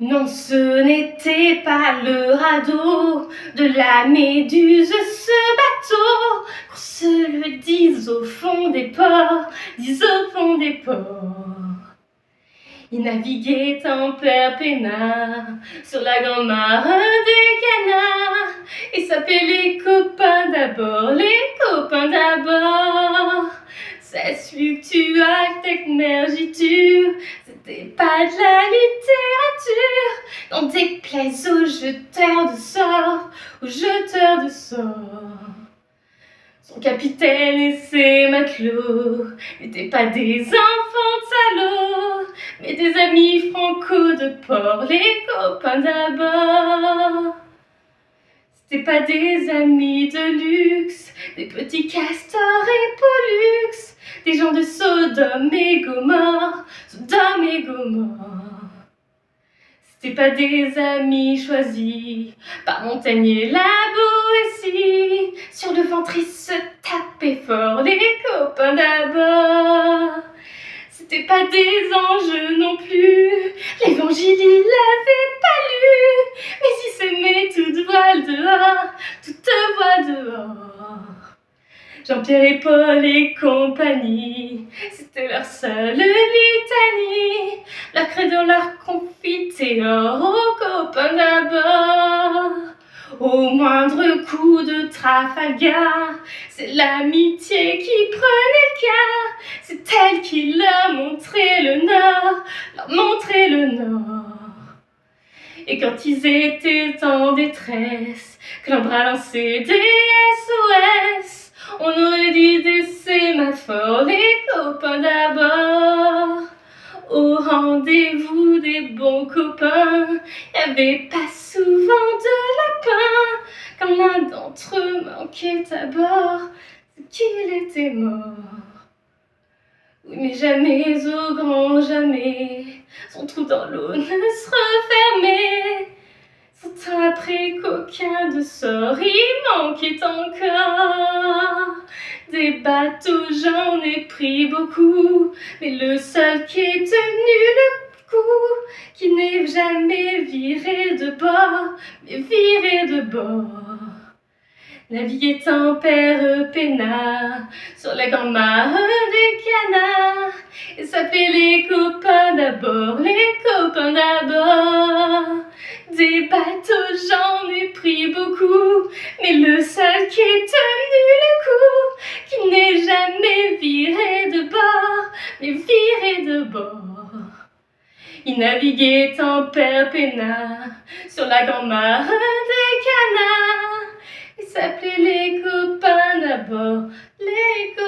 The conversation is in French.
Non, ce n'était pas le radeau de la Méduse, ce bateau, qu'on se le dise au fond des ports, dise au fond des ports. Il naviguait en père peinard sur la grande mare des canards, et s'appelait les copains d'abord, les copains d'abord. Cesse fluctuate émergiture, c'était pas de la littérature, n'en déplaise aux jeteurs de sorts, aux jeteurs de sorts. Son capitaine et ses matelots n'étaient pas des enfants salauds, mais des amis franco de port, les copains d'abord. C'était pas des amis de luxe, des petits castors et pollux, des gens de Sodome et Gomorre, Sodome et Gomorre. C'était pas des amis choisis par Montaigne et la Boétie, sur le ventre ils se tapaient fort, les copains d'abord. C'était pas des anges non plus, l'évangile il l'avait pas lu, mais ils s'aimaient toute voile dehors, toute voile dehors. Jean-Pierre et Paul et compagnie, c'était leur seule litanie, leur credo, leur confiteor, aux copains d'abord. Au moindre coup de Trafalgar, c'est l'amitié qui prenait le quart, c'est elle qui leur montrait le Nord, leur montrait le Nord. Et quand ils étaient en détresse, que leur bras lançait des SOS, on aurait dit des sémaphores, les copains d'abord. Au rendez-vous des bons copains, y avait pas souvent de lapin. Quand l'un d'entre eux manquait à bord, c'est qu'il était mort. Oui, mais jamais, au grand jamais, son trou dans l'eau ne se refermait. Son temps après qu'aucun de sort il manquait encore. Des bateaux j'en ai pris beaucoup, mais le seul qui est tenu le coup, qui n'est jamais viré de bord, mais viré de bord. Naviguait en père peinard sur la grande mare des canards, et s'appelait les copains d'abord, les copains d'abord. Des bateaux j'en ai pris beaucoup, mais le seul qui est tenu le coup, qui n'est jamais viré de bord, mais viré de bord. Il naviguait en père peinard sur la grande mare des canards, il s'appelait les copains d'abord, les copains